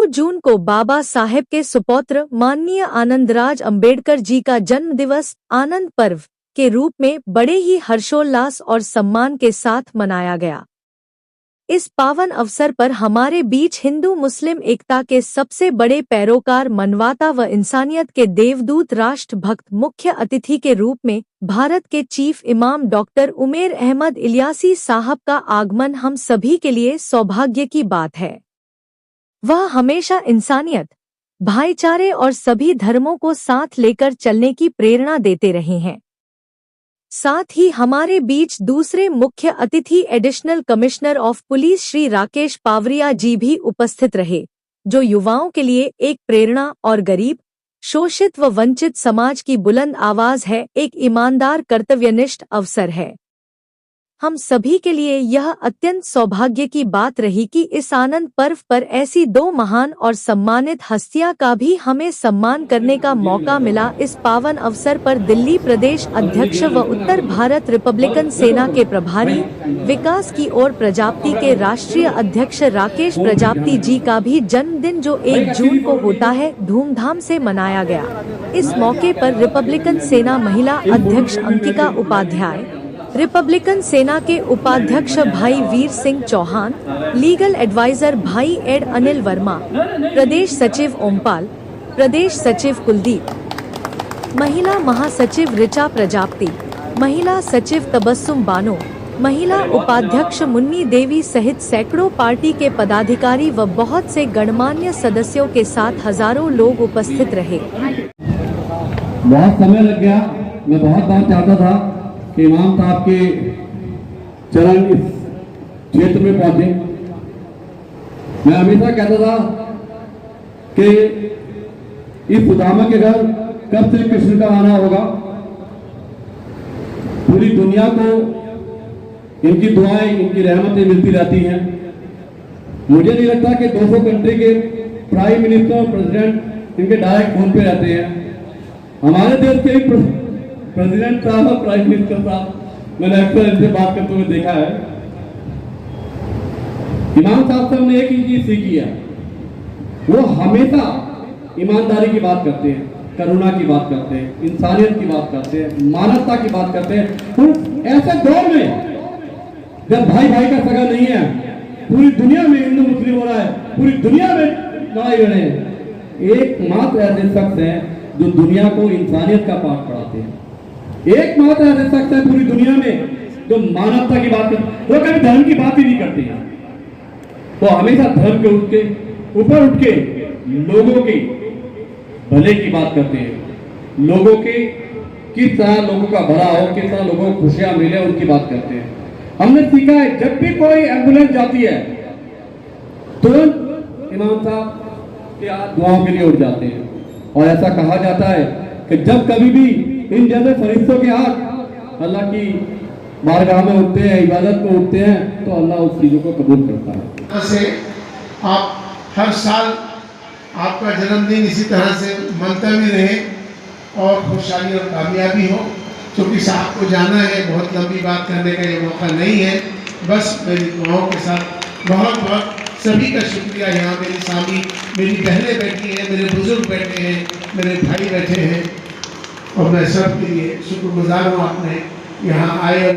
2 जून को बाबा साहेब के सुपौत्र माननीय आनंदराज अंबेडकर जी का जन्म दिवस आनंद पर्व के रूप में बड़े ही हर्षोल्लास और सम्मान के साथ मनाया गया। इस पावन अवसर पर हमारे बीच हिंदू मुस्लिम एकता के सबसे बड़े पैरोकार, मनवाता व इंसानियत के देवदूत, राष्ट्रभक्त, मुख्य अतिथि के रूप में भारत के चीफ इमाम डॉक्टर उमेर अहमद इलियासी साहब का आगमन हम सभी के लिए सौभाग्य की बात है। वह हमेशा इंसानियत, भाईचारे और सभी धर्मों को साथ लेकर चलने की प्रेरणा देते रहे हैं। साथ ही हमारे बीच दूसरे मुख्य अतिथि additional commissioner of police Shri Rakesh Pawaria ji भी उपस्थित रहे, जो युवाओं के लिए एक प्रेरणा और गरीब, शोषित व वंचित समाज की बुलंद आवाज है, एक ईमानदार, कर्तव्यनिष्ठ अवसर है। हम सभी के लिए यह अत्यंत सौभाग्य की बात रही कि इस आनंद पर्व पर ऐसी 2 महान और सम्मानित हस्तियां का भी हमें सम्मान करने का मौका मिला। इस पावन अवसर पर दिल्ली प्रदेश अध्यक्ष व उत्तर भारत रिपब्लिकन सेना के प्रभारी, विकास की ओर प्रजापति के राष्ट्रीय अध्यक्ष राकेश प्रजापति जी का भी जन्मदिन, जो 1 जून को होता है, धूमधाम से मनाया गया। इस मौके पर रिपब्लिकन सेना महिला अध्यक्ष अंकिता उपाध्याय, रिपब्लिकन सेना के उपाध्यक्ष भाई वीर सिंह चौहान, लीगल एडवाइजर भाई एड अनिल वर्मा, प्रदेश सचिव ओमपाल, प्रदेश सचिव कुलदीप, महिला महासचिव ऋचा प्रजापति, महिला सचिव तबस्सुम बानो, महिला उपाध्यक्ष मुन्नी देवी सहित सैकड़ों पार्टी के पदाधिकारी व बहुत से गणमान्य सदस्यों के साथ हजारों लोग उपस्थित रहे। बहुत समय लग गया। मैं बहुत बार चाहता था कि इमाम साहब के चरण इस क्षेत्र में पहुंचे। मैं हमेशा कहता था कि इस सुदामा के घर कब श्री कृष्ण का आना होगा। पूरी दुनिया को इनकी दुआएं, इनकी रहमतें मिलती रहती हैं। मुझे नहीं लगता कि 200 कंट्री के प्राइम मिनिस्टर, प्रेसिडेंट इनके डायरेक्ट फोन पे रहते हैं। हमारे देश के प्रेसिडेंट साहब, प्राइम मिनिस्टर साहब, मैंने अक्सर इनसे बात करते हुए देखा है। इमाम साहब से हमने एक ही चीज सीखी है, वो हमेशा ईमानदारी की बात करते हैं, करुणा की बात करते हैं, इंसानियत की बात करते हैं, मानवता की बात करते हैं। ऐसे दौर में जब भाई भाई का सगा नहीं है, पूरी दुनिया में हिंदू मुस्लिम हो रहा है, पूरी दुनिया में लड़ाई हो रहे हैं, एकमात्र ऐसे शख्स हैं जो दुनिया को इंसानियत का पाठ पढ़ाते हैं। एकमात्र ऐसे शख्स है पूरी दुनिया में जो मानवता की बात करते। वो कभी धर्म की बात ही नहीं करते हैं। वो हमेशा धर्म के ऊपर उठ के लोगों के भले की बात करते हैं। लोगों के किस तरह लोगों का भला हो, किस तरह लोगों को खुशियां मिले, उनकी बात करते हैं। हमने सीखा है, जब भी कोई एम्बुलेंस जाती है तुरंत इमाम साहब के हाथ दुआओं के लिए उठ जाते हैं। और ऐसा कहा जाता है कि जब कभी भी इन जैसे फरिश्तों के हाथ अल्लाह की बारगाह में उठते हैं, इबादत में उठते हैं, तो अल्लाह उस चीज़ों को कबूल करता है। से आप हर साल आपका जन्मदिन इसी तरह से मनते भी रहे और खुशहाली और कामयाबी हो। क्योंकि साहब को जाना है, बहुत लंबी बात करने का ये मौका नहीं है। बस मेरी दुआओं के साथ बहुत बहुत सभी का शुक्रिया। यहाँ मेरी सामी, मेरी बहनें बैठी हैं, मेरे बुजुर्ग बैठे हैं, मेरे भाई बैठे हैं, और मैं सब के लिए शुक्रगुजार हूँ आपने यहाँ आए।